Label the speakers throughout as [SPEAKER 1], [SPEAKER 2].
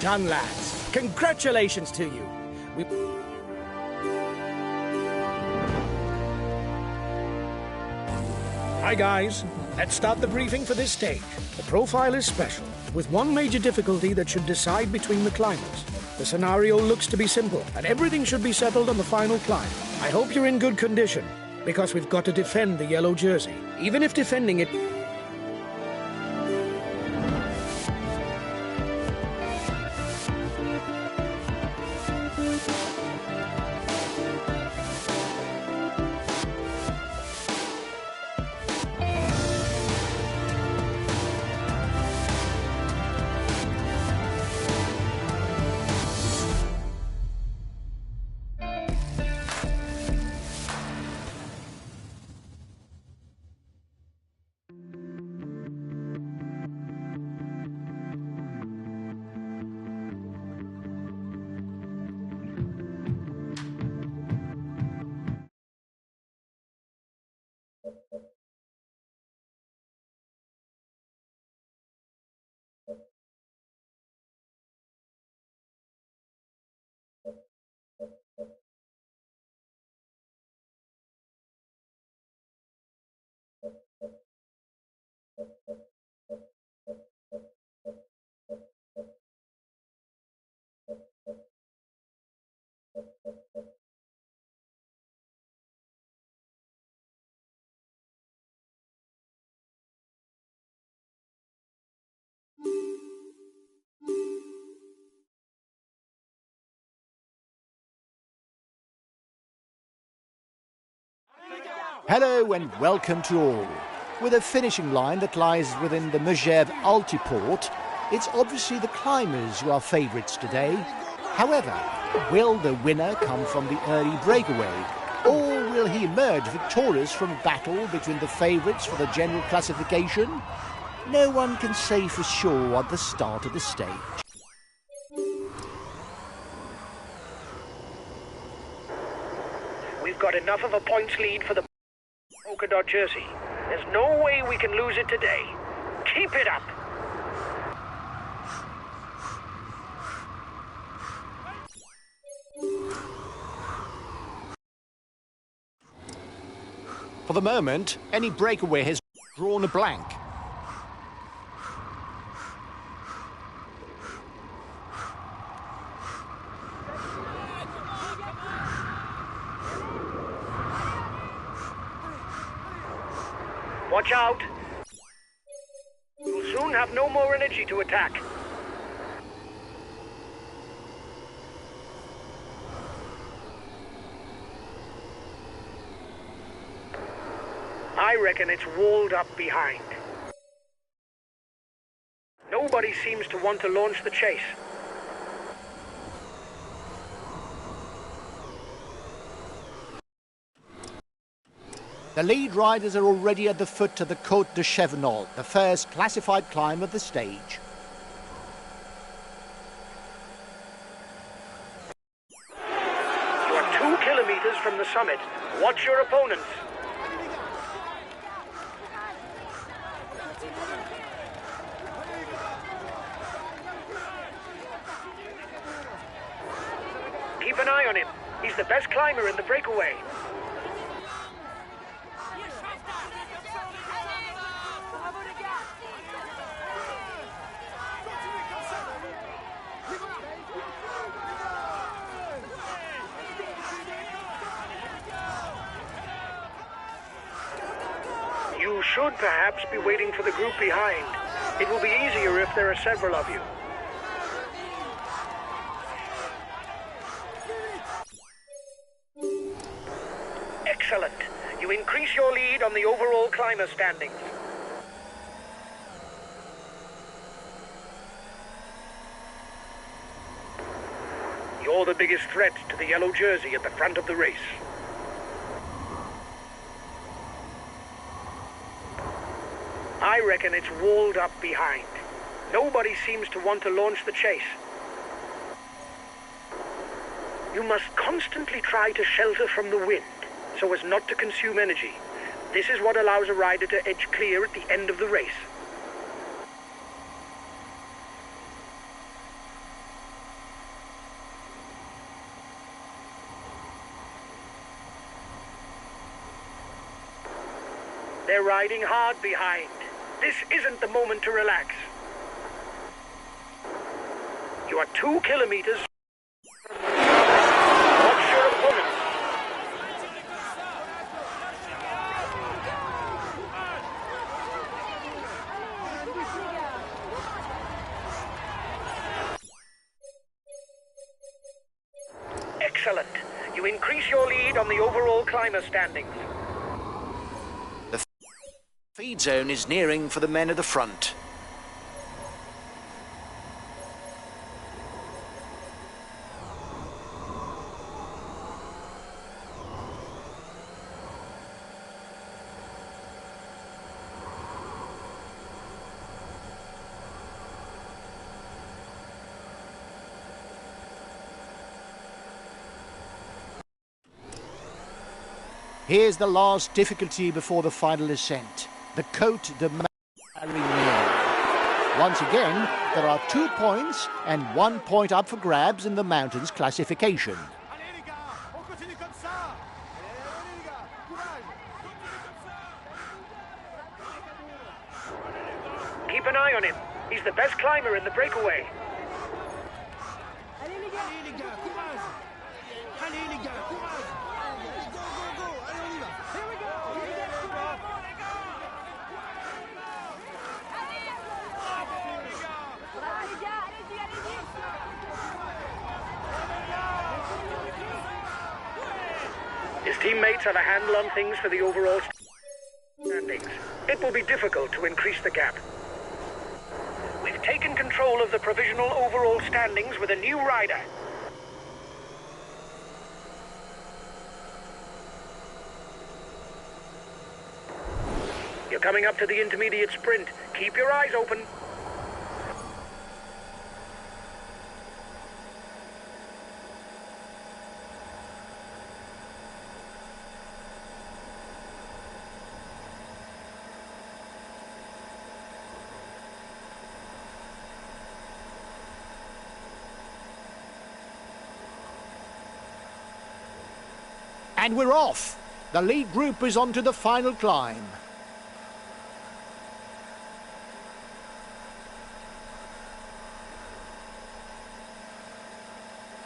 [SPEAKER 1] done, lads. Congratulations to you. Hi, guys. Let's start the briefing for this stage. The profile is special, with one major difficulty that should decide between the climbers. The scenario looks to be simple, and everything should be settled on the final climb. I hope you're in good condition, because we've got to defend the yellow jersey. Even if defending it...
[SPEAKER 2] Hello and welcome to all. With a finishing line that lies within the Megève Altiport, it's obviously the climbers who are favourites today. However, will the winner come from the early breakaway, or will he emerge victorious from a battle between the favourites for the general classification? No one can say for sure at the start of the stage.
[SPEAKER 3] We've got enough of a points lead for the polka dot jersey. There's no way we can lose it today. Keep it up.
[SPEAKER 2] For the moment, any breakaway has drawn a blank.
[SPEAKER 3] Watch out! You'll soon have no more energy to attack. I reckon it's walled up behind. Nobody seems to want to launch the chase.
[SPEAKER 2] The lead riders are already at the foot of the Côte de Chevenol, the first classified climb of the stage.
[SPEAKER 3] You are 2 kilometers from the summit. Watch your opponents. Keep an eye on him. He's the best climber in the breakaway. You should perhaps be waiting for the group behind. It will be easier if there are several of you. Excellent. You increase your lead on the overall climber standings. You're the biggest threat to the yellow jersey at the front of the race. I reckon it's walled up behind. Nobody seems to want to launch the chase. You must constantly try to shelter from the wind, so as not to consume energy. This is what allows a rider to edge clear at the end of the race. They're riding hard behind. This isn't the moment to relax. You are 2 kilometers. Watch your opponent. Excellent. You increase your lead on the overall climber standings.
[SPEAKER 2] The feed zone is nearing for the men at the front. Here's the last difficulty before the final ascent, the Côte de Marigny. Once again, there are 2 points and 1 point up for grabs in the mountains classification.
[SPEAKER 3] Keep an eye on him. He's the best climber in the breakaway. His teammates have a handle on things for the overall standings. It will be difficult to increase the gap. We've taken control of the provisional overall standings with a new rider. You're coming up to the intermediate sprint. Keep your eyes open.
[SPEAKER 2] And we're off. The lead group is on to the final climb.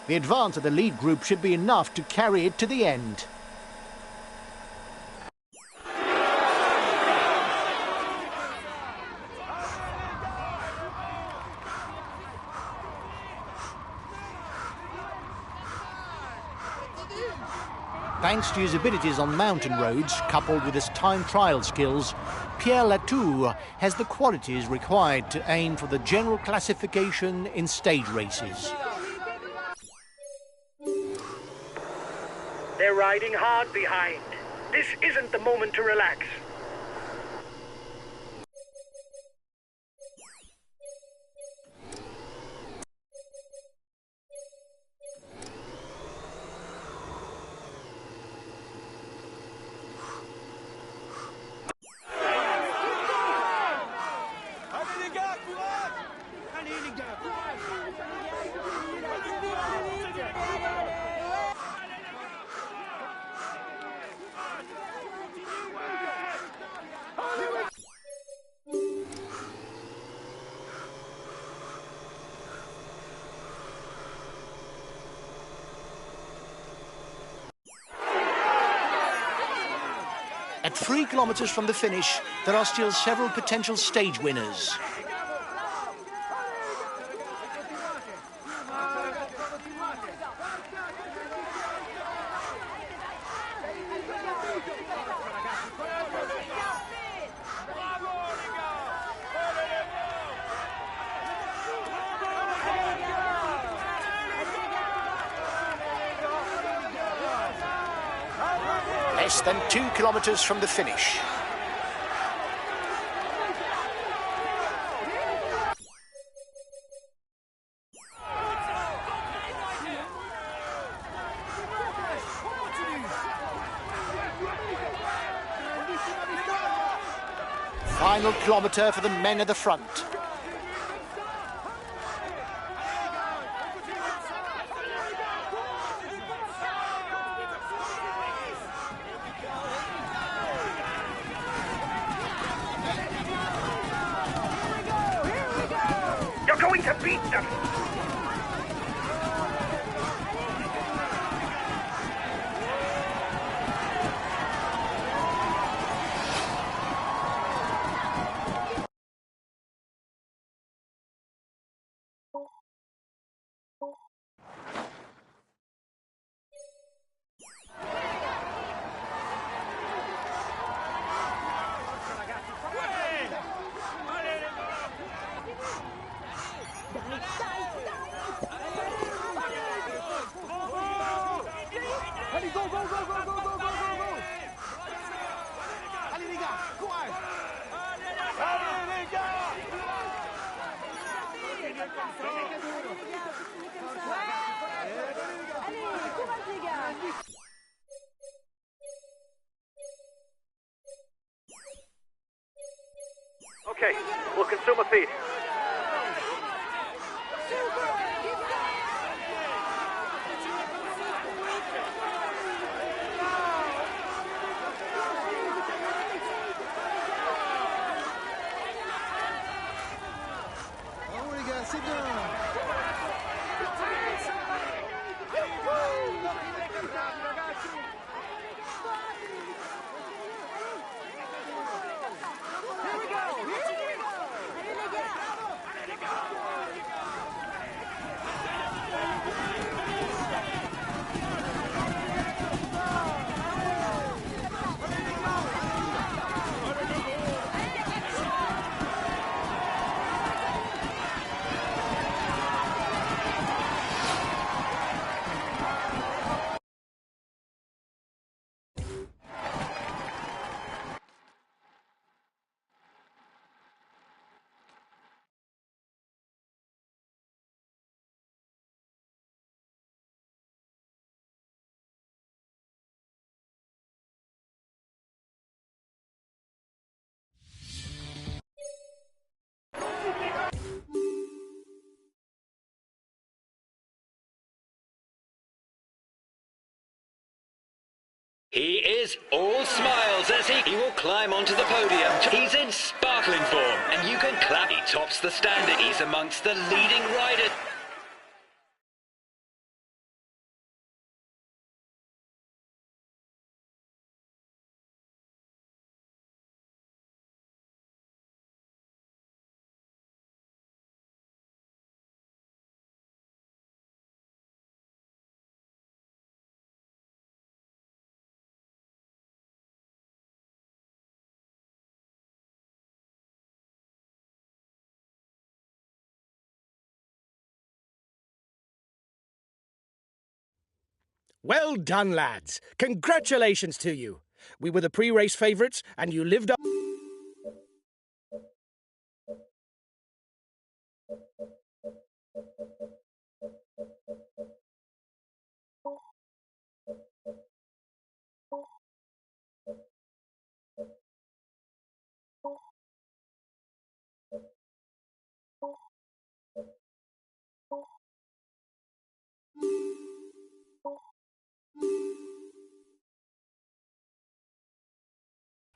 [SPEAKER 2] The advance of the lead group should be enough to carry it to the end. Thanks to his abilities on mountain roads, coupled with his time trial skills, Pierre Latour has the qualities required to aim for the general classification in stage races.
[SPEAKER 3] They're riding hard behind. This isn't the moment to relax.
[SPEAKER 2] At 3 kilometers from the finish, there are still several potential stage winners. Less than 2 kilometers from the finish. Final kilometer for the men at the front.
[SPEAKER 3] going to beat them. Okay, we'll consume a feed.
[SPEAKER 4] He is all smiles as he will climb onto the podium. He's in sparkling form, and you can clap. He tops the standard. He's amongst the leading riders.
[SPEAKER 1] Well done, lads. Congratulations to you. We were the pre-race favourites, and you lived up.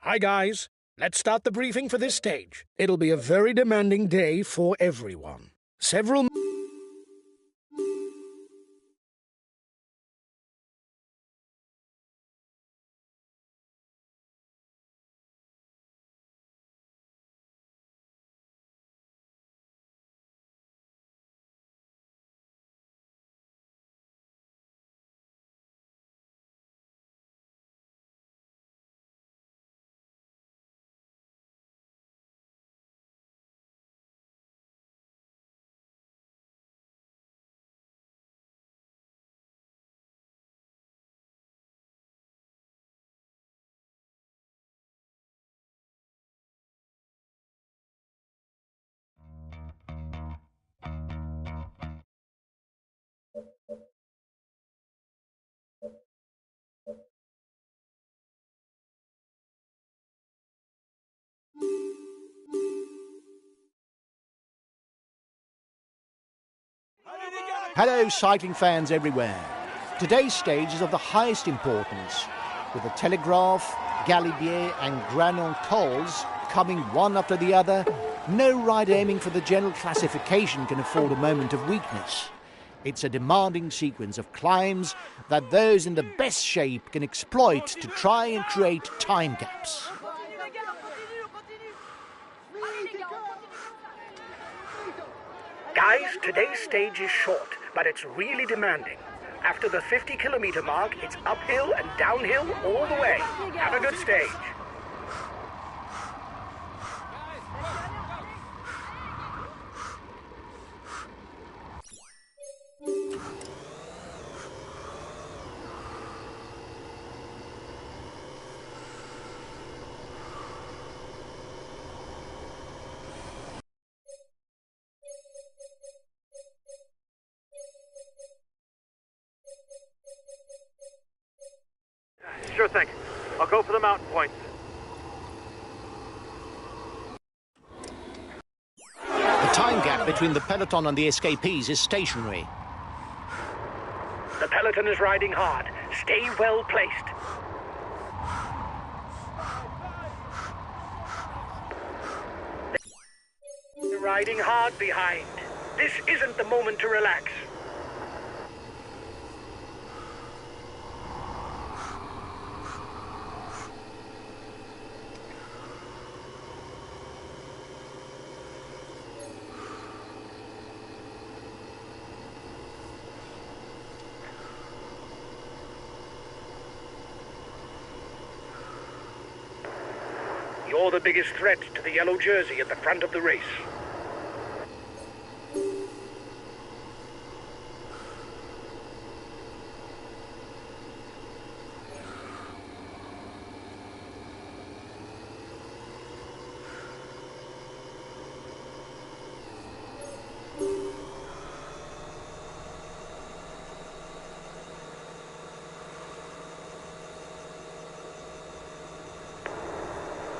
[SPEAKER 1] Hi, guys. Let's start the briefing for this stage. It'll be a very demanding day for everyone. Several...
[SPEAKER 2] Hello, cycling fans everywhere. Today's stage is of the highest importance, with the Telegraph, Galibier and Granon cols coming one after the other No rider aiming for the general classification can afford a moment of weakness. It's a demanding sequence of climbs that those in the best shape can exploit to try and create time gaps.
[SPEAKER 3] Guys, today's stage is short, but it's really demanding. After the 50-kilometer mark, it's uphill and downhill all the way. Have a good stage.
[SPEAKER 5] Sure thing. I'll go for the mountain points.
[SPEAKER 2] The time gap between the peloton and the escapees is stationary.
[SPEAKER 3] The peloton is riding hard. Stay well placed. They're riding hard behind. This isn't the moment to relax. You're the biggest threat to the yellow jersey at the front of the race.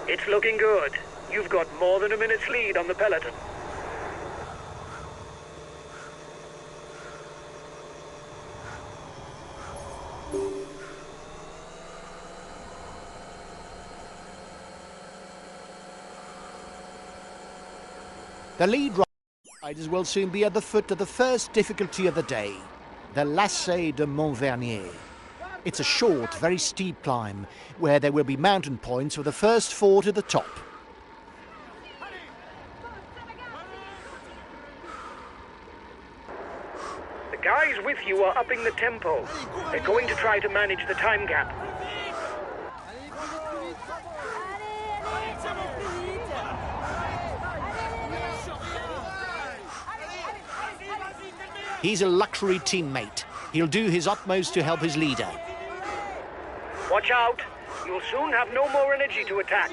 [SPEAKER 3] It's looking good. You've got more than a minute's lead on the peloton.
[SPEAKER 2] The lead riders will soon be at the foot of the first difficulty of the day, the Lacet de Montvernier. It's a short, very steep climb, where there will be mountain points for the first four to the top.
[SPEAKER 3] The guys with you are upping the tempo. They're going to try to manage the time gap.
[SPEAKER 2] He's a luxury teammate. He'll do his utmost to help his leader.
[SPEAKER 3] Watch out. You'll soon have no more energy to attack.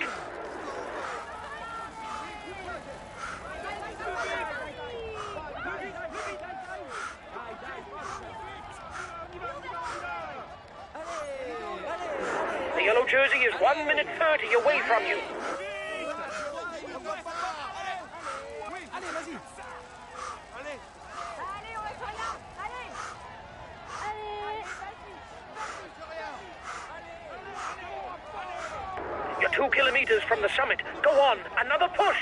[SPEAKER 3] The yellow jersey is 1 minute 30 away from you. You're 2 kilometers from the summit. Go on, another push.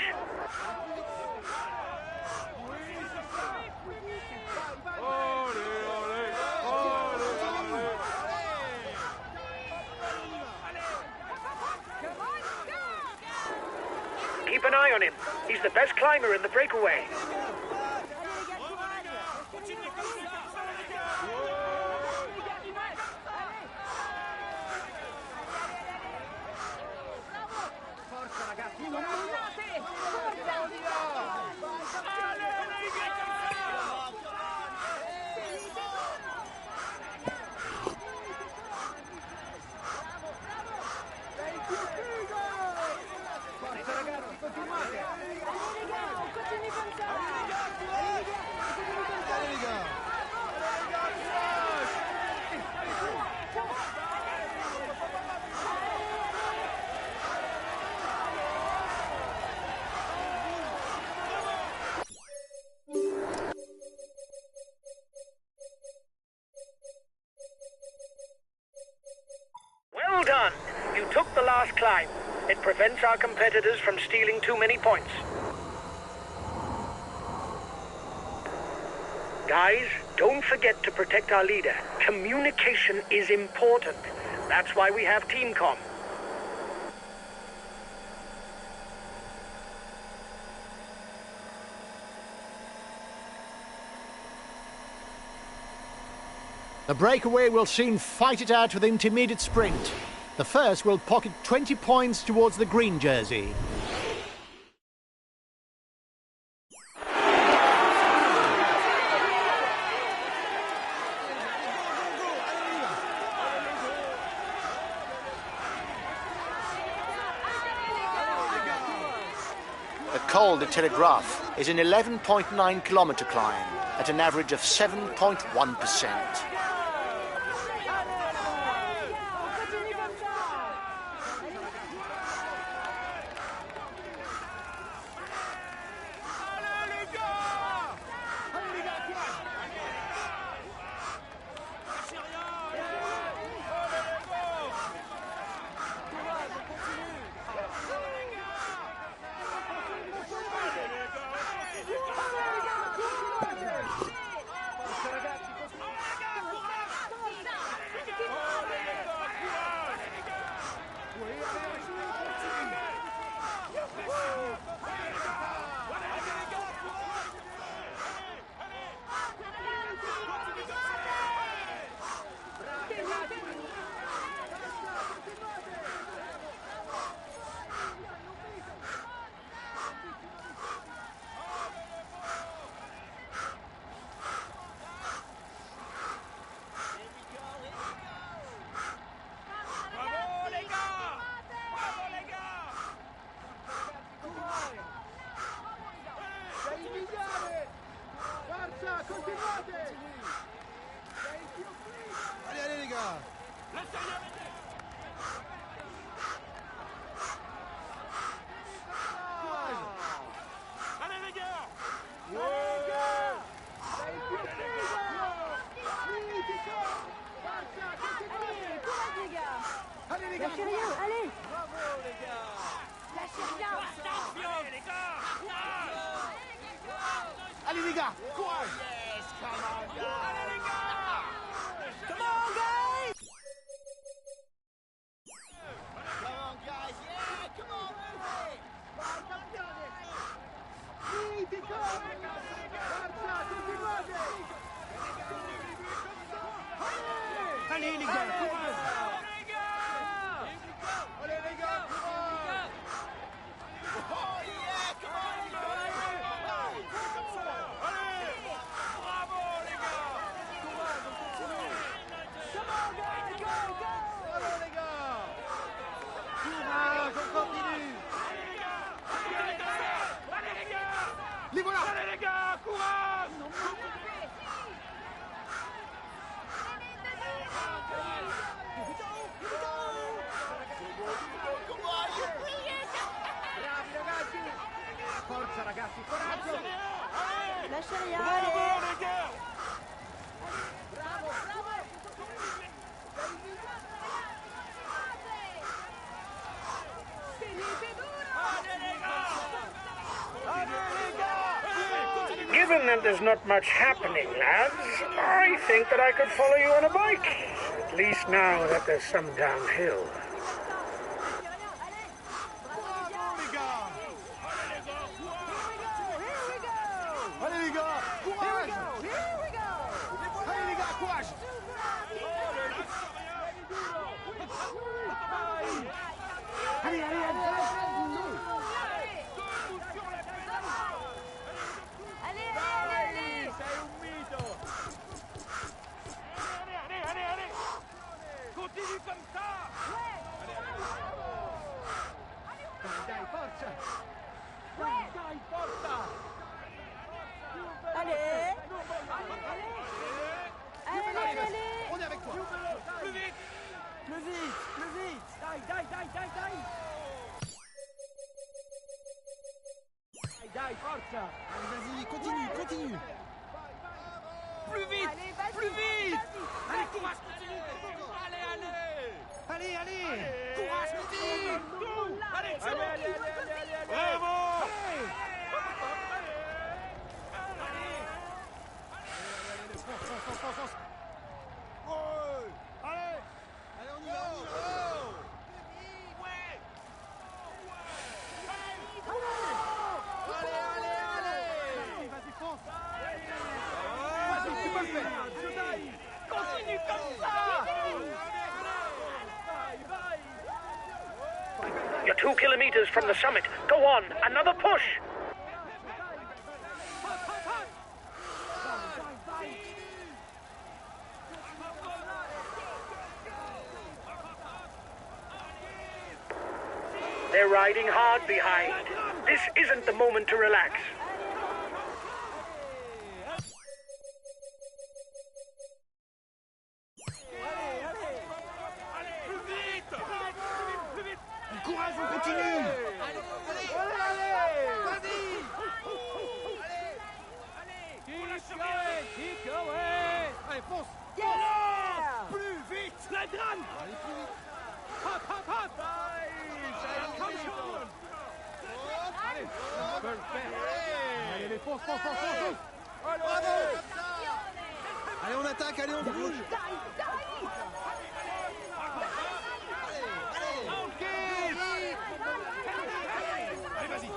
[SPEAKER 3] Keep an eye on him. He's the best climber in the breakaway. Well done. You took the last climb. It prevents our competitors from stealing too many points. Guys, don't forget to protect our leader. Communication is important. That's why we have Team Com.
[SPEAKER 2] The breakaway will soon fight it out with the intermediate sprint. The first will pocket 20 points towards the green jersey. The Col de Telegraph is an 11.9 kilometre climb at an average of 7.1%.
[SPEAKER 6] Allez les gars, courage! Yes, come on guys! Allez les gars! Come on guys! Come on guys, yeah, come on, move it! Mitico! Forza, continuate! Allez les gars, courage! Allez les gars, courage! Oh yeah, come on les gars! Les voilà! Allez les gars, courage! Bravi ragazzi! Forza ragazzi, coraggio!
[SPEAKER 7] Lasciali
[SPEAKER 6] Bravo les gars!
[SPEAKER 7] Bravo, bravo!
[SPEAKER 3] Given that there's not much happening, lads, I think that I could follow you on a bike. At least now that there's some downhill.
[SPEAKER 6] Allez les gars, courage! Allez les gars, courage! Allez, allez, allez! Continue comme ça! Dai, forza! Dai, forza!
[SPEAKER 7] Allez! Allez!
[SPEAKER 6] On est avec toi! Plus vite! Plus vite! Plus vite! Dai! Dai, forza! Allez, vas-y, continue! Plus vite! Plus vite! Allez, courage, continue! Allez! Courage, continue! Allez! Bravo! Continue comme ça.
[SPEAKER 3] You're 2 kilometers from the summit. Go on, another push. They're riding hard behind. This isn't the moment to relax.
[SPEAKER 6] Courage, on continue. Keep going. Allez, fonce.
[SPEAKER 7] Yeah.
[SPEAKER 6] Plus vite. La drame. Allez, plus vite. Hop, hop, hop. Come on. Allez, on peut le faire. Allez, fonce, fonce, fonce, fonce. Bravo. Allez, on attaque, allez, on bouge. Allez, vas-y.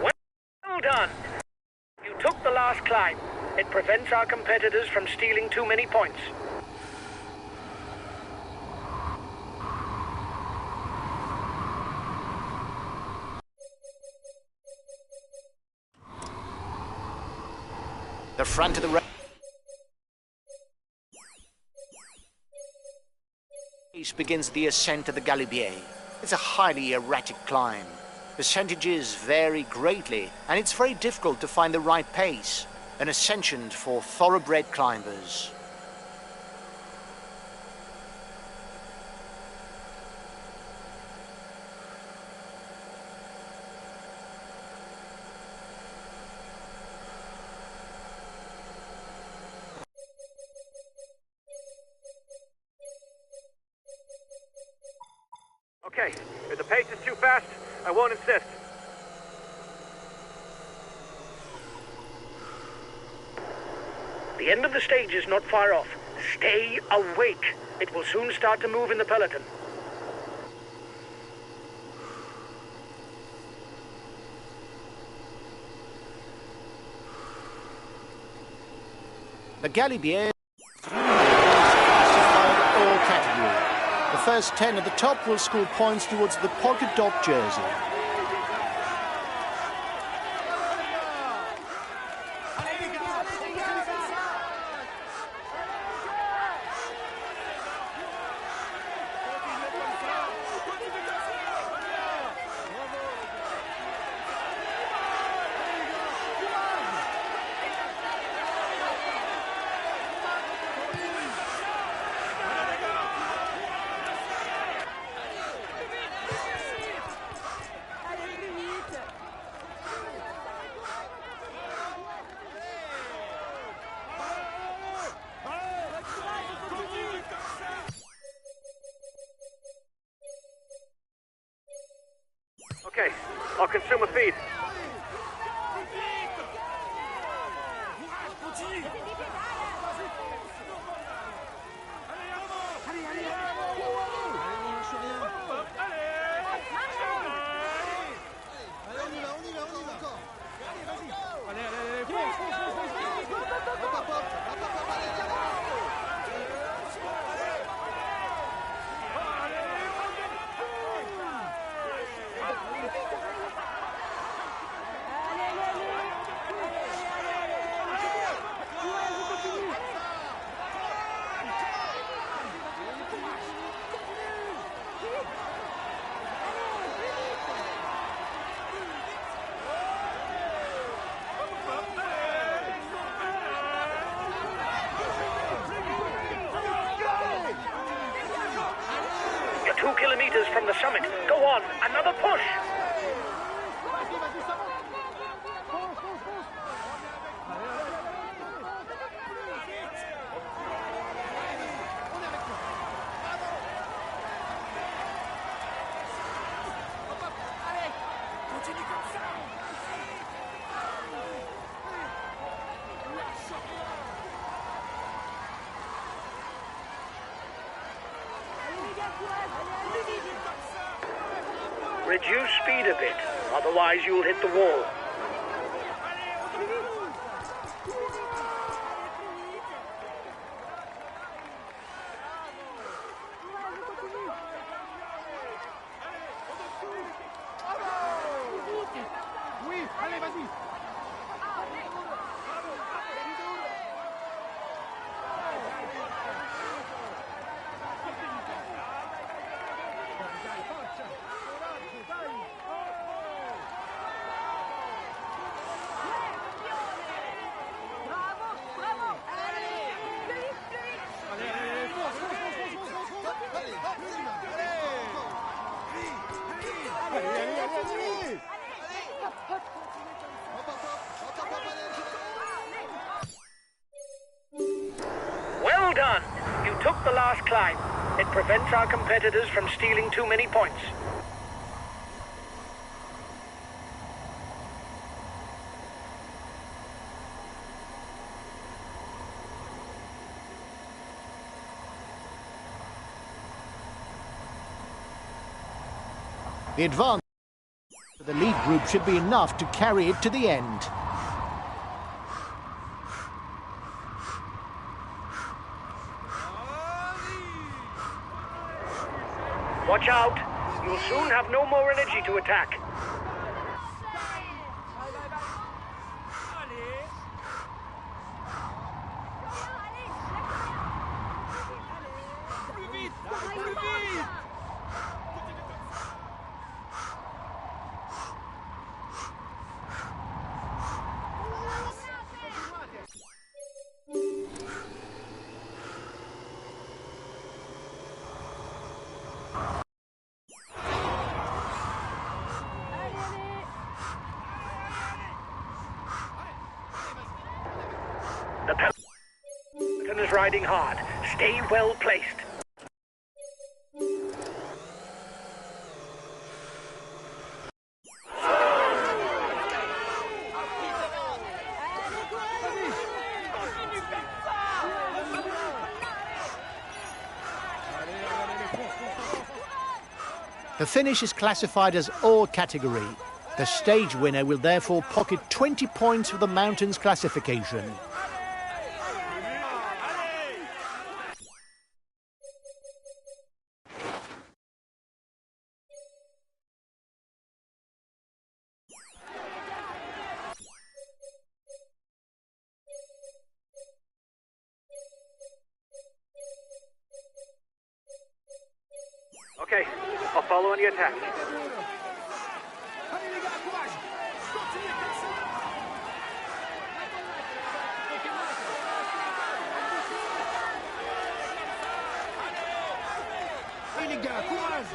[SPEAKER 3] Well done. You took the last climb. It prevents our competitors from stealing too many points.
[SPEAKER 2] The front of the race begins the ascent of the Galibier. It's a highly erratic climb. Percentages vary greatly, and it's very difficult to find the right pace. An ascension for thoroughbred climbers.
[SPEAKER 5] Okay, if the pace is too fast, I won't insist.
[SPEAKER 3] The end of the stage is not far off. Stay awake. It will soon start to move in the peloton.
[SPEAKER 2] The Galibier classified all category. The first 10 at the top will score points towards the polka dot jersey.
[SPEAKER 5] Okay, I'll consume a feed.
[SPEAKER 3] You're 2 kilometers from the summit. Go on, another push. Reduce speed a bit, otherwise you'll hit the wall.
[SPEAKER 6] Oui, allez, vas-y.
[SPEAKER 3] Well done! You took the last climb. It prevents our competitors from stealing too many points.
[SPEAKER 2] The advance for the lead group should be enough to carry it to the end.
[SPEAKER 3] Watch out! You'll soon have no more energy to attack. The peloton is riding hard. Stay well placed.
[SPEAKER 2] The finish is classified as all category. The stage winner will therefore pocket 20 points for the mountains classification.
[SPEAKER 5] Okay, I'll follow any attack.
[SPEAKER 6] Allez les gars, courage. Continuez comme ça. Allez les gars, courage.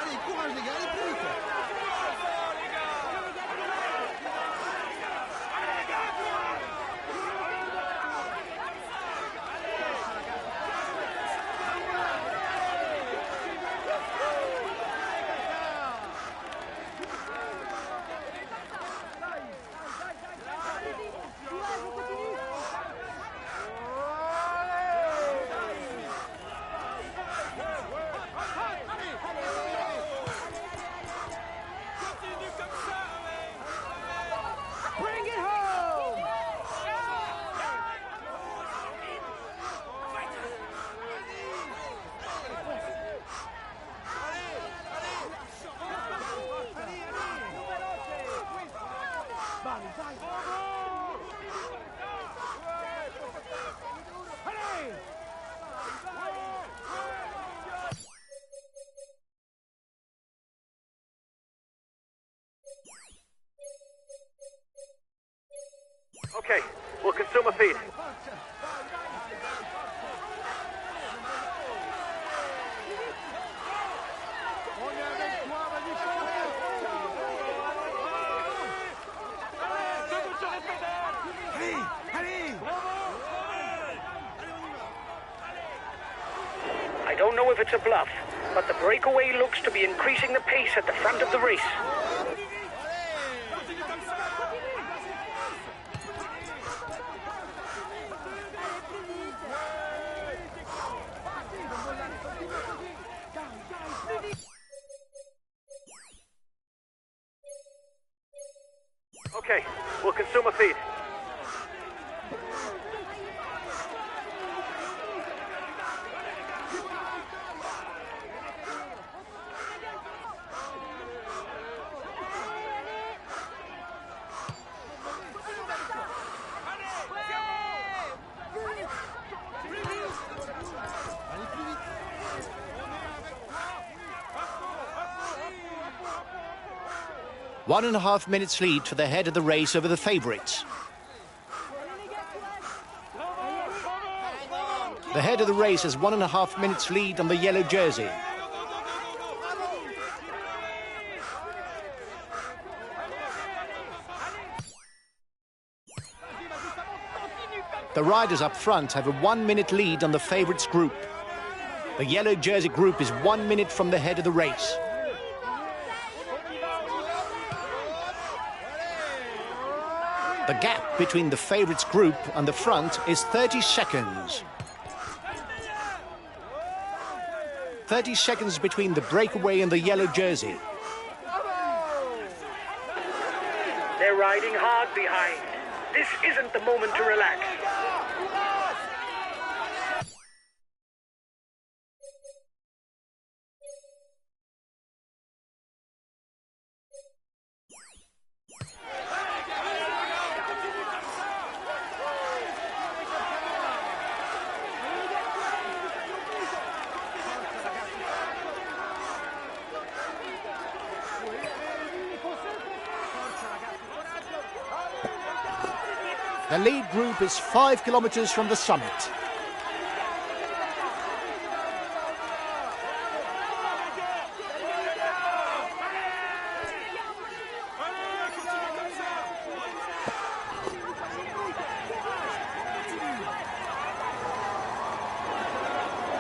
[SPEAKER 6] Allez, courage les gars, allez plus vite. Bring it home!
[SPEAKER 5] Okay, we'll consume a feed.
[SPEAKER 6] On est avec toi, vas-y, allez, allez!
[SPEAKER 3] I don't know if it's a bluff, but the breakaway looks to be increasing the pace at the front of the race.
[SPEAKER 6] Continue comme ça!
[SPEAKER 5] Okay, we'll consume a feed.
[SPEAKER 2] One and a half minutes lead for the head of the race over the favourites. The head of the race has 1.5 minutes lead on the yellow jersey. The riders up front have a 1 minute lead on the favourites group. The yellow jersey group is 1 minute from the head of the race. The gap between the favourites group and the front is 30 seconds. 30 seconds between the breakaway and the yellow jersey.
[SPEAKER 3] They're riding hard behind. This isn't the moment to relax.
[SPEAKER 2] The lead group is 5 kilometres from the summit.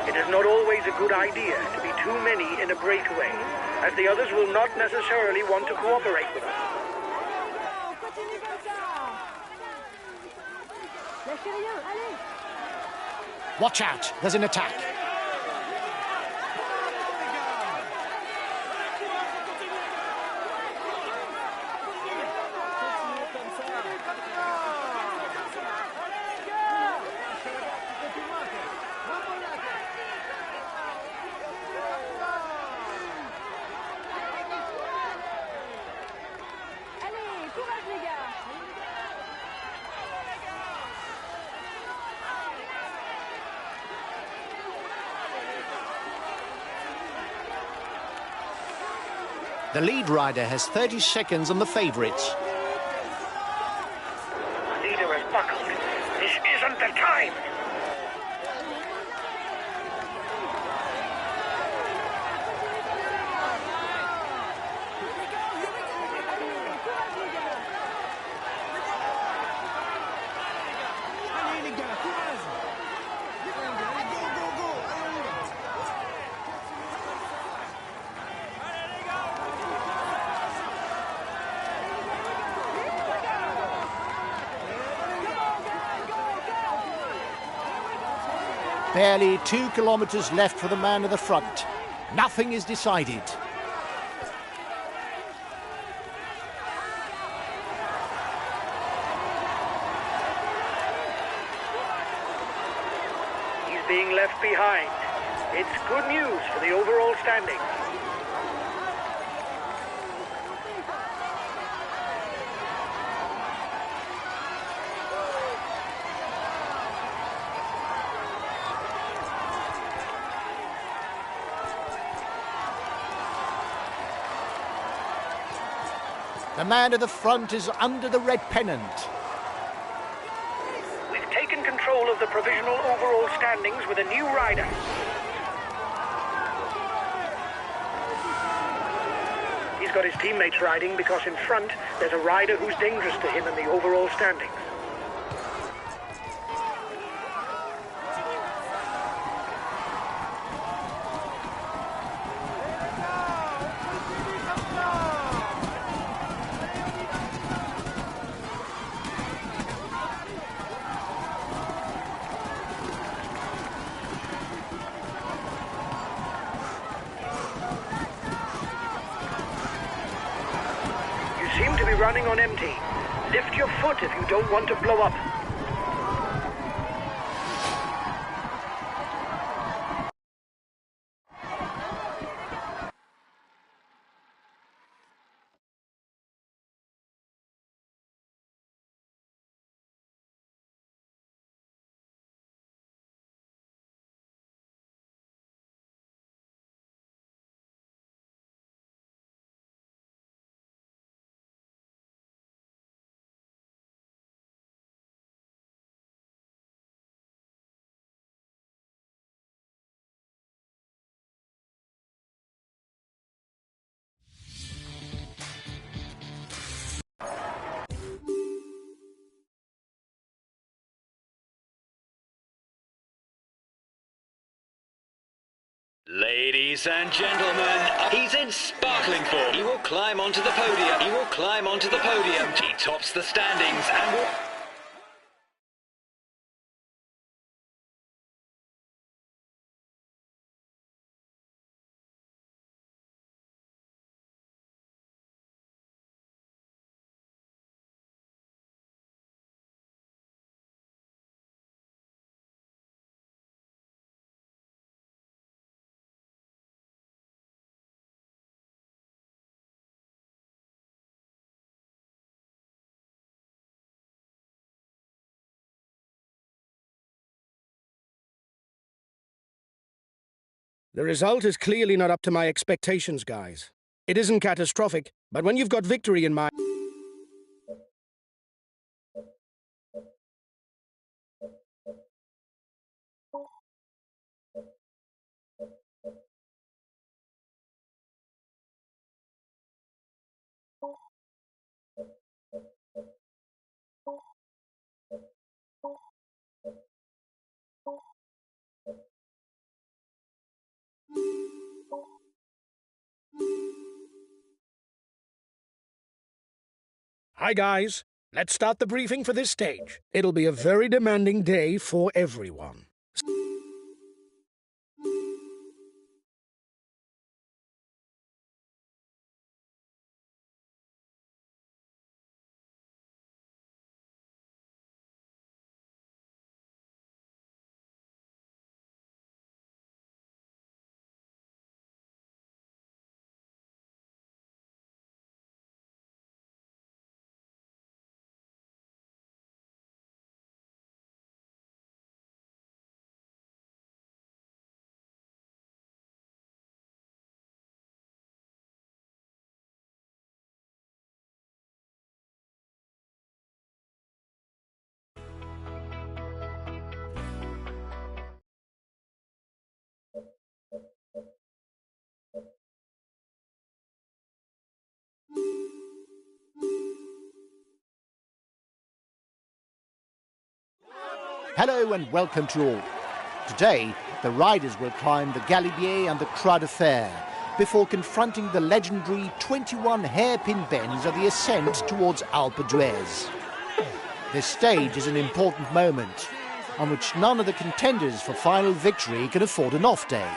[SPEAKER 3] It is not always a good idea to be too many in a breakaway, as the others will not necessarily want to cooperate with us.
[SPEAKER 2] Watch out, there's an attack. The lead rider has 30 seconds on the favourites.
[SPEAKER 3] The leader has buckled. This isn't the time.
[SPEAKER 2] Barely 2 kilometres left for the man at the front. Nothing is decided.
[SPEAKER 3] He's being left behind. It's good news for the overall standing.
[SPEAKER 2] The man at the front is under the red pennant.
[SPEAKER 3] We've taken control of the provisional overall standings with a new rider. He's got his teammates riding because in front there's a rider who's dangerous to him in the overall standings. See seem to be running on empty. Lift your foot if you don't want to blow up.
[SPEAKER 4] Ladies and gentlemen, he's in sparkling form. He will climb onto the podium. He will climb onto the podium. He tops the standings and will...
[SPEAKER 1] The result is clearly not up to my expectations, guys. It isn't catastrophic, but when you've got victory in mind... Hi, guys. Let's start the briefing for this stage. It'll be a very demanding day for everyone.
[SPEAKER 2] Hello and welcome to all. Today, the riders will climb the Galibier and the Croix de Fer before confronting the legendary 21 hairpin bends of the ascent towards Alpe d'Huez. This stage is an important moment on which none of the contenders for final victory can afford an off day.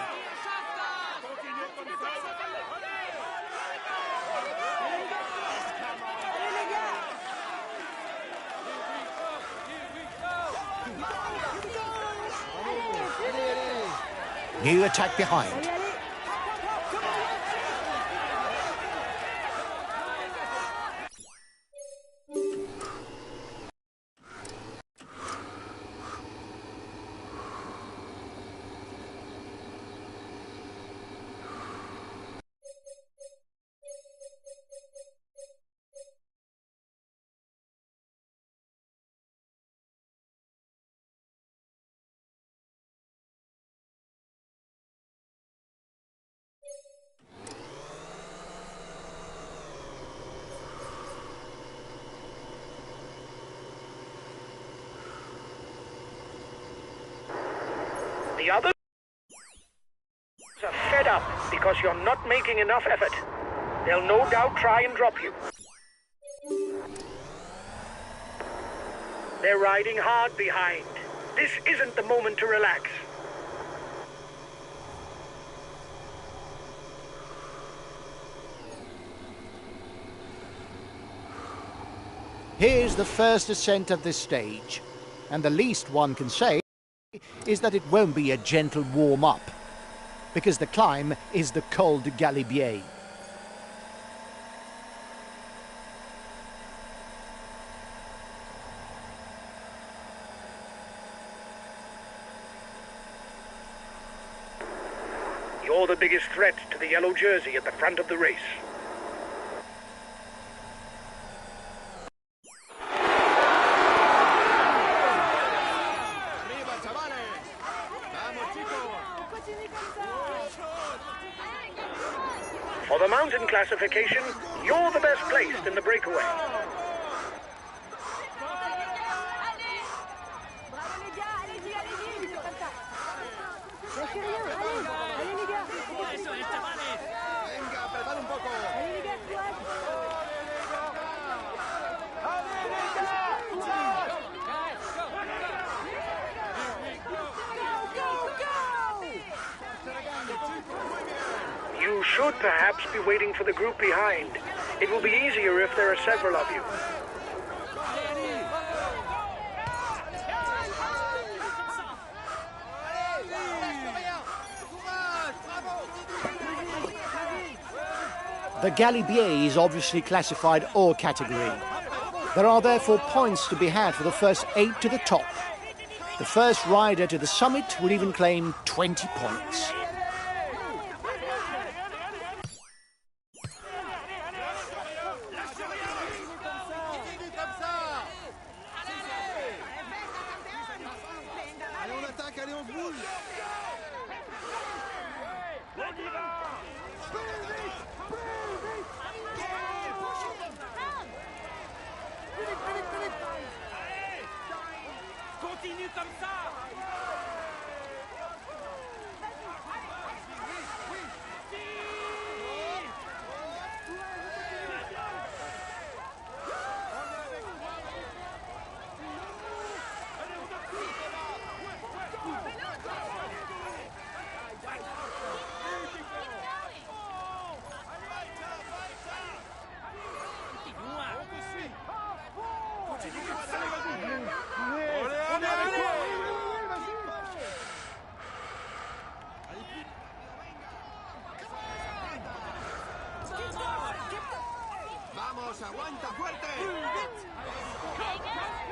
[SPEAKER 2] New attack behind.
[SPEAKER 3] The others are fed up because you're not making enough effort. They'll no doubt try and drop you. They're riding hard behind. This isn't the moment to relax.
[SPEAKER 2] Here's the first ascent of this stage, and the least one can say is that it won't be a gentle warm-up, because the climb is the Col de Galibier.
[SPEAKER 3] You're the biggest threat to the yellow jersey at the front of the race. For the mountain classification, you're the best placed in the breakaway. You should perhaps be waiting for the group behind. It will be easier if there are several of you.
[SPEAKER 2] The Galibier is obviously classified all category. There are therefore points to be had for the first 8 to the top. The first rider to the summit will even claim 20 points.
[SPEAKER 6] Continue comme ça.
[SPEAKER 8] Vamos, aguanta fuerte.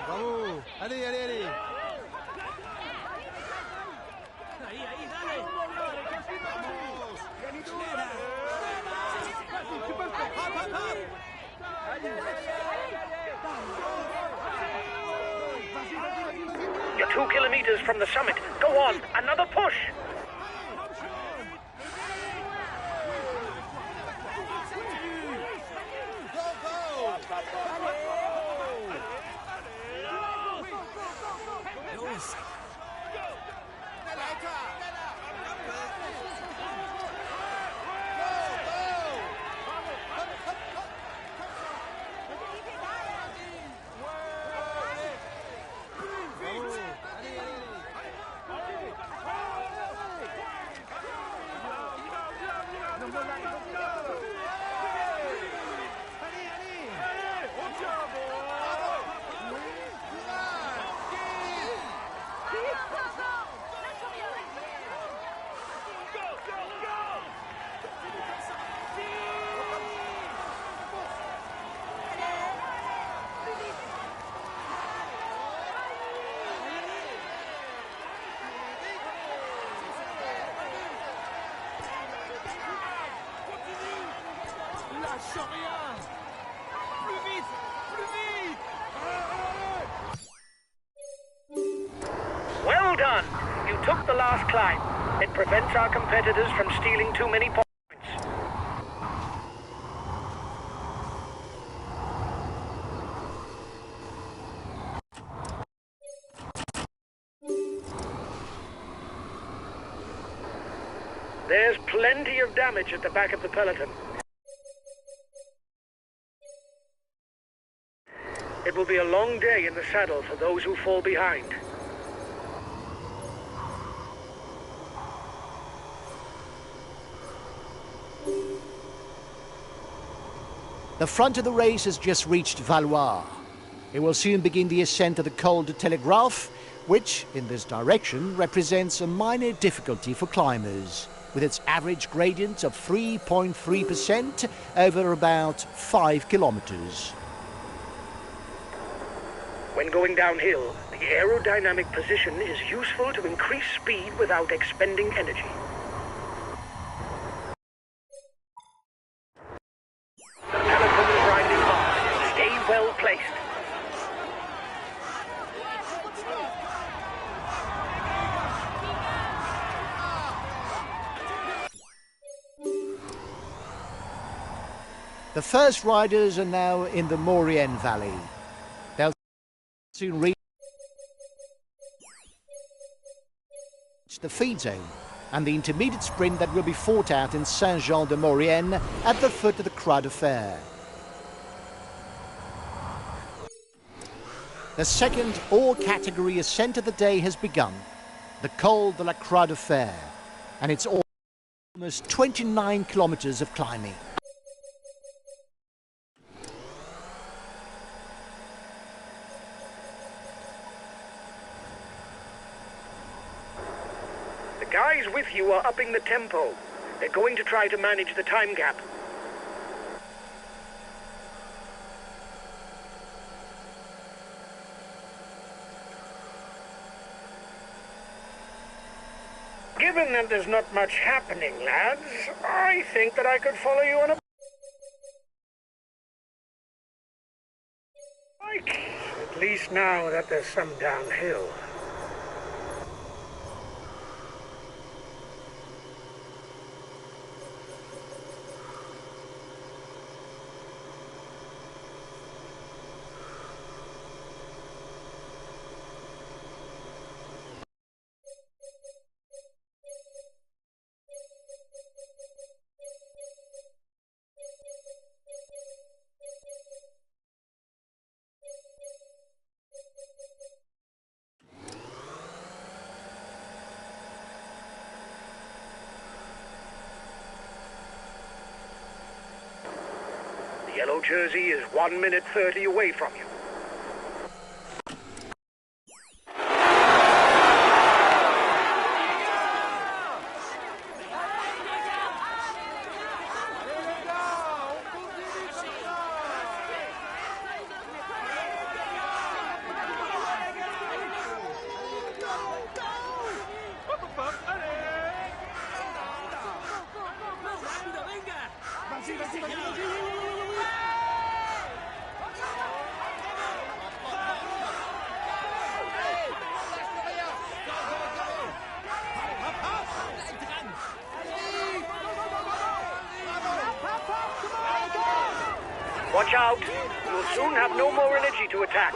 [SPEAKER 6] Vamos, allez, allez, allez. Ahí, ahí, dale.
[SPEAKER 3] You're 2 kilometers from the summit. Go on, another push. Well done! You took the last climb. It prevents our competitors from stealing too many points. There's plenty of damage at the back of the peloton. It will be a long day in the saddle for those who fall behind.
[SPEAKER 2] The front of the race has just reached Valois. It will soon begin the ascent of the Col de Telegraph, which, in this direction, represents a minor difficulty for climbers, with its average gradient of 3.3% over about 5 kilometers.
[SPEAKER 3] When going downhill, the aerodynamic position is useful to increase speed without expending energy. The peloton is riding hard. Stay well placed.
[SPEAKER 2] The first riders are now in the Maurienne Valley. They'll soon reach the feed zone and the intermediate sprint that will be fought out in Saint-Jean-de-Maurienne at the foot of the Croix de Fer. The second all-category ascent of the day has begun, the Col de la Croix de Fer, and it's almost 29 kilometers of climbing.
[SPEAKER 3] The guys with you are upping the tempo. They're going to try to manage the time gap. Given that there's not much happening, lads, I think that I could follow you on a bike. At least now that there's some downhill. The yellow jersey is 1 minute 30 away from you. Watch out! You'll soon have no more energy to attack.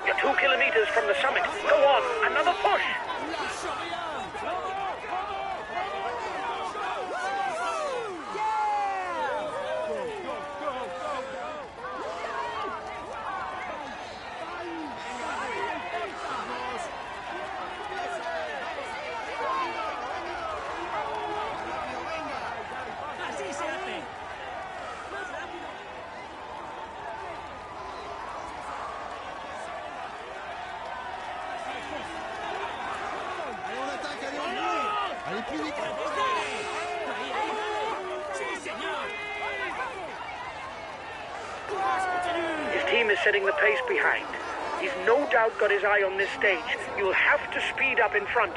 [SPEAKER 3] You're 2 kilometers from the summit. Go on, another push. His team is setting the pace behind. He's no doubt got his eye on this stage. You'll have to speed up in front.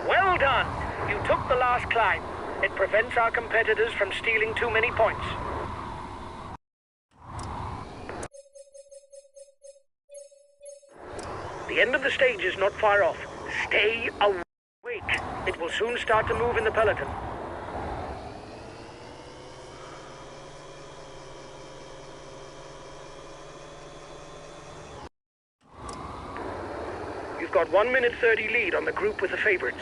[SPEAKER 3] Well done! You took the last climb. It prevents our competitors from stealing too many points. The end of the stage is not far off. Stay awake. It will soon start to move in the peloton. You've got 1 minute 30 lead on the group with the favorites.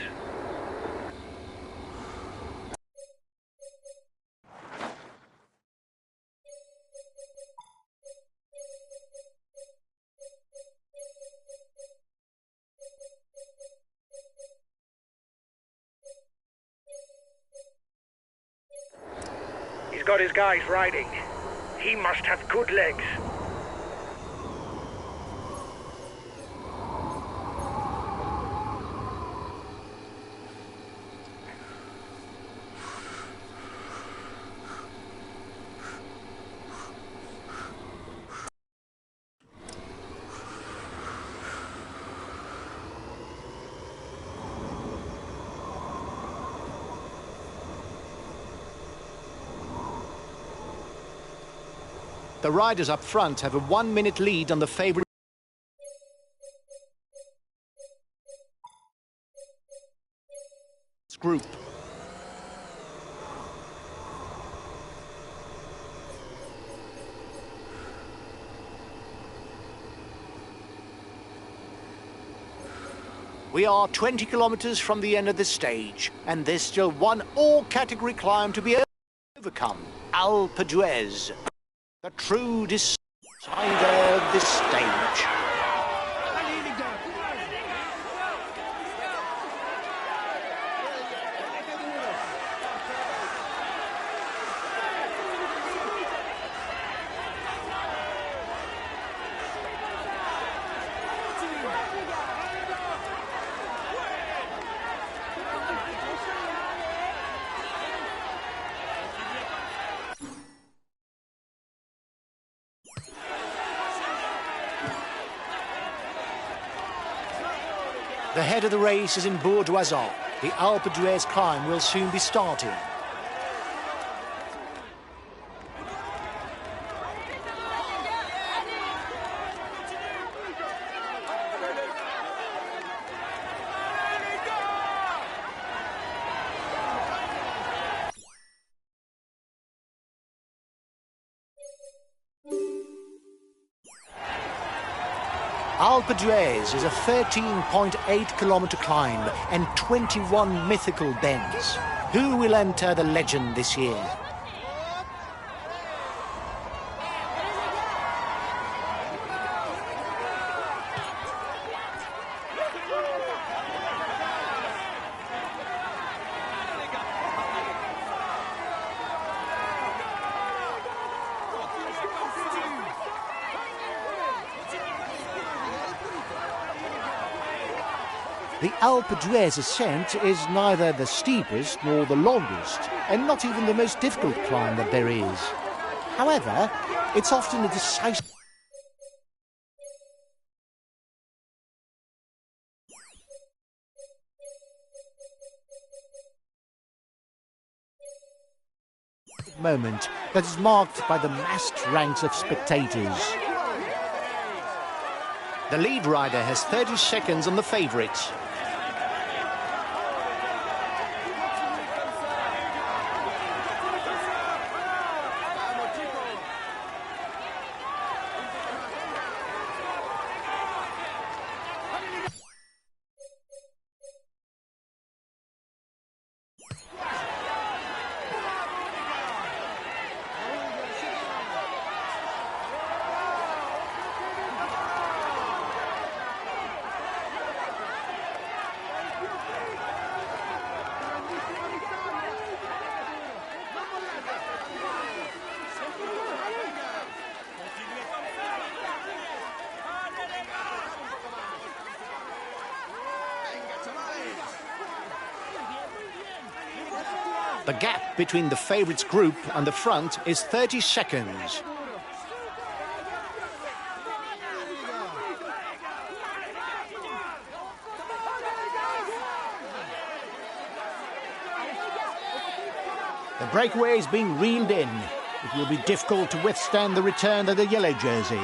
[SPEAKER 3] He's got his guys riding. He must have good legs.
[SPEAKER 2] The riders up front have a 1 minute lead on the favourite group. We are 20 kilometres from the end of the stage, and there's still one all-category climb to be overcome. Alpe d'Huez, the true decider of this stage. The head of the race is in Bourdoisan. The Alpe d'Huez climb will soon be starting. Alpe d'Huez is a 13.8 kilometre climb and 21 mythical bends. Who will enter the legend this year? The Alpe d'Huez ascent is neither the steepest nor the longest, and not even the most difficult climb that there is. However, it's often a decisive moment that is marked by the massed ranks of spectators. The lead rider has 30 seconds on the favourites. The gap between the favourites group and the front is 30 seconds. The breakaway is being reeled in. It will be difficult to withstand the return of the yellow jersey.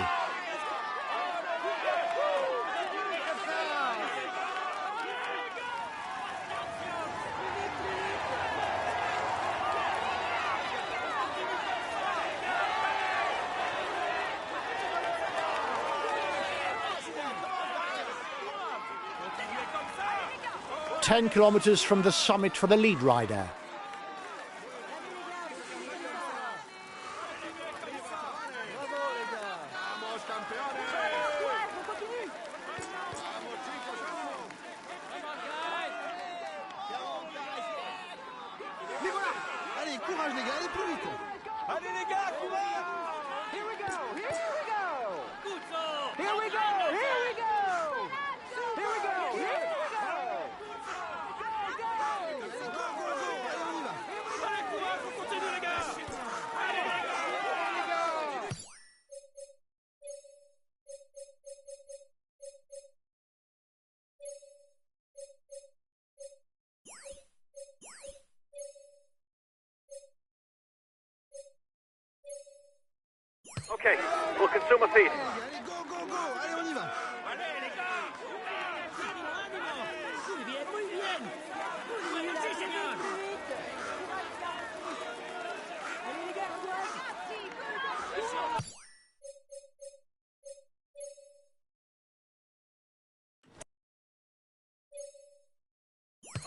[SPEAKER 2] Ten kilometres from the summit for the lead rider.
[SPEAKER 8] Allez, courage les gars, allez plus vite.
[SPEAKER 6] Allez les gars, courez! Here we go! Here we go! Here we go! Here we go! Here we go! Here we go!
[SPEAKER 8] Allez, on y va.
[SPEAKER 6] Allez, courage, on continue les gars! Allez les gars! Here we go!
[SPEAKER 5] Okay, we'll consume a feed.
[SPEAKER 8] Allez, go, go, go. Allez, on y va.
[SPEAKER 6] Allez les gars!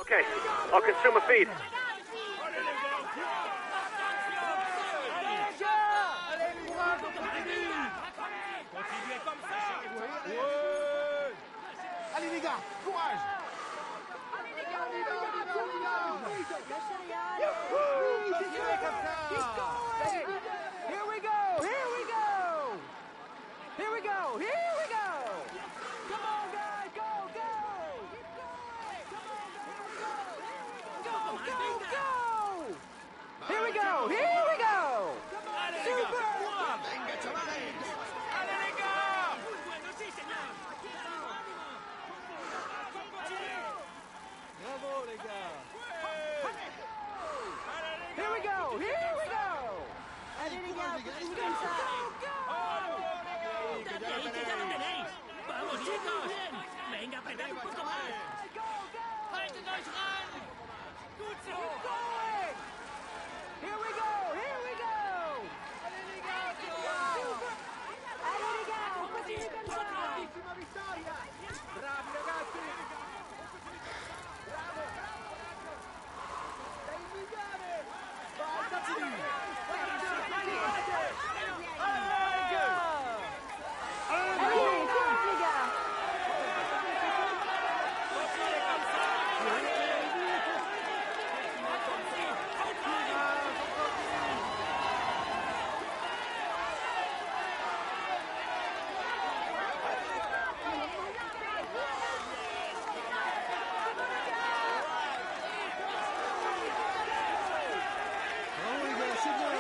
[SPEAKER 5] Okay, I'll consume a feed.
[SPEAKER 8] Allez les gars, courage.
[SPEAKER 6] Here we go! Here we go! Here we go! Here we go! Come on, guys! Go! Go! Go! Go! Go! Here we go! Here we go! Super!
[SPEAKER 8] Venga, chavales.
[SPEAKER 6] Allez les gars! Bravo les gars! Here we go! Here we go!
[SPEAKER 7] Allez les gars, on continue comme ça.
[SPEAKER 6] Here we go! Here we go! Allez les gars,
[SPEAKER 7] Allez les gars, on continue comme ça.
[SPEAKER 6] bravissima vittoria! Bravi ragazzi! Bravo! Sei il migliore! Vai, Tazzini!
[SPEAKER 7] Allez, courage les gars.
[SPEAKER 8] Bravo les gars, c'est bien.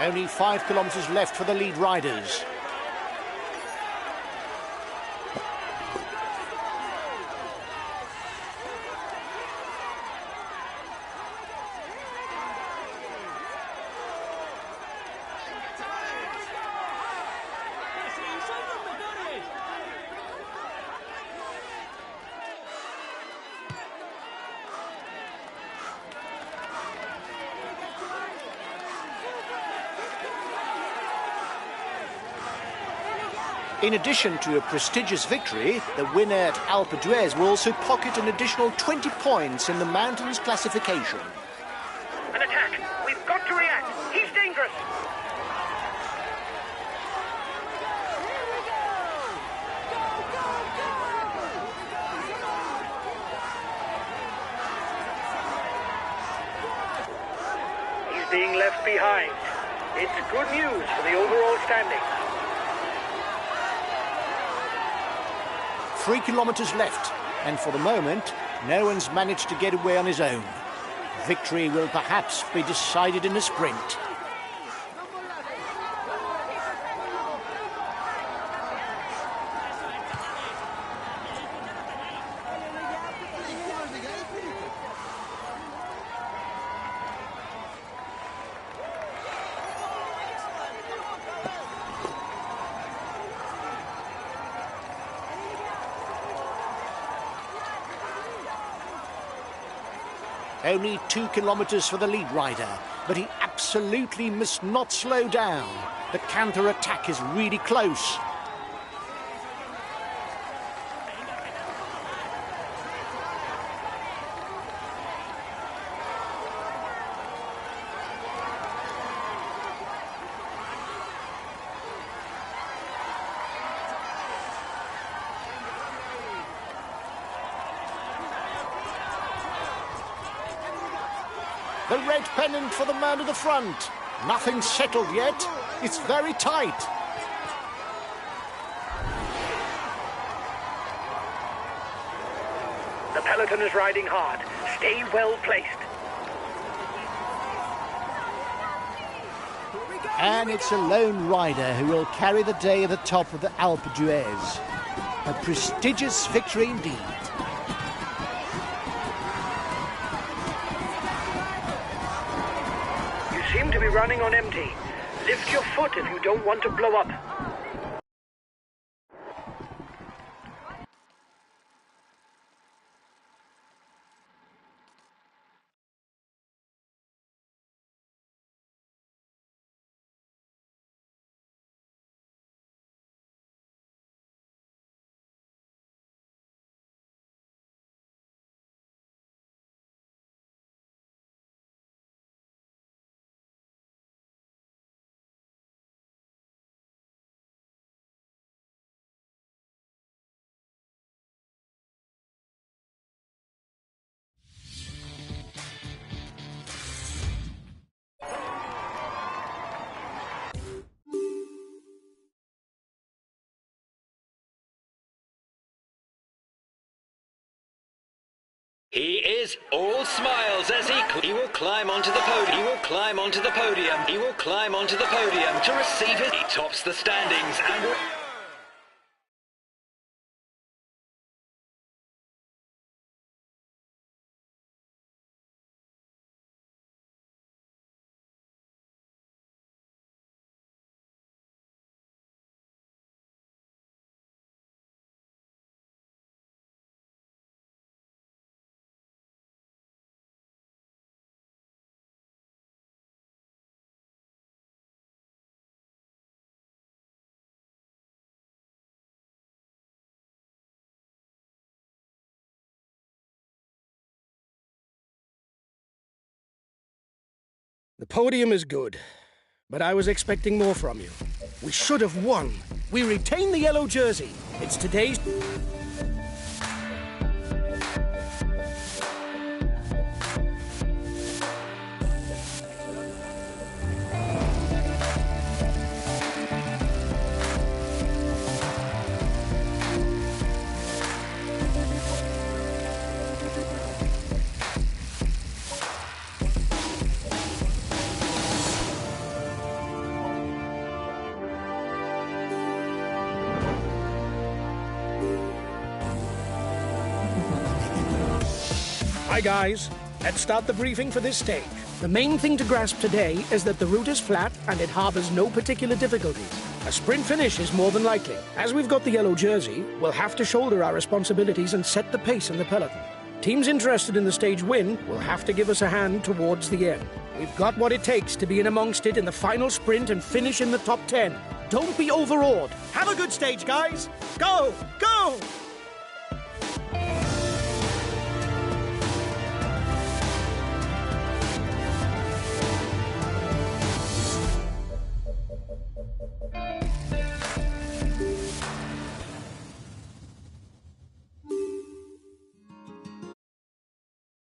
[SPEAKER 2] Only 5 kilometres left for the lead riders. In addition to a prestigious victory, the winner at Alpe d'Huez will also pocket an additional 20 points in the mountains classification.
[SPEAKER 3] An attack! We've got to react! He's dangerous! He's being left behind. It's good news for the overall standing.
[SPEAKER 2] 3 kilometres left, and for the moment, no one's managed to get away on his own. Victory will perhaps be decided in a sprint. Only 2 kilometres for the lead rider, but he absolutely must not slow down. The counter-attack is really close. The red pennant for the man at the front. Nothing settled yet. It's very tight.
[SPEAKER 3] The peloton is riding hard. Stay well placed.
[SPEAKER 2] And it's a lone rider who will carry the day at the top of the Alpe d'Huez. A prestigious victory indeed.
[SPEAKER 3] Seem to be running on empty. Lift your foot if you don't want to blow up.
[SPEAKER 4] He is all smiles as he will climb onto the podium. He will climb onto the podium. He will climb onto the podium to receive it. He tops the standings and will...
[SPEAKER 1] The podium is good, but I was expecting more from you. We should have won. We retain the yellow jersey. It's today's... Hi guys, let's start the briefing for this stage. The main thing to grasp today is that the route is flat and it harbours no particular difficulties. A sprint finish is more than likely. As we've got the yellow jersey, we'll have to shoulder our responsibilities and set the pace in the peloton. Teams interested in the stage win will have to give us a hand towards the end. We've got what it takes to be in amongst it in the final sprint and finish in the top 10. Don't be overawed. Have a good stage, guys. Go! Go!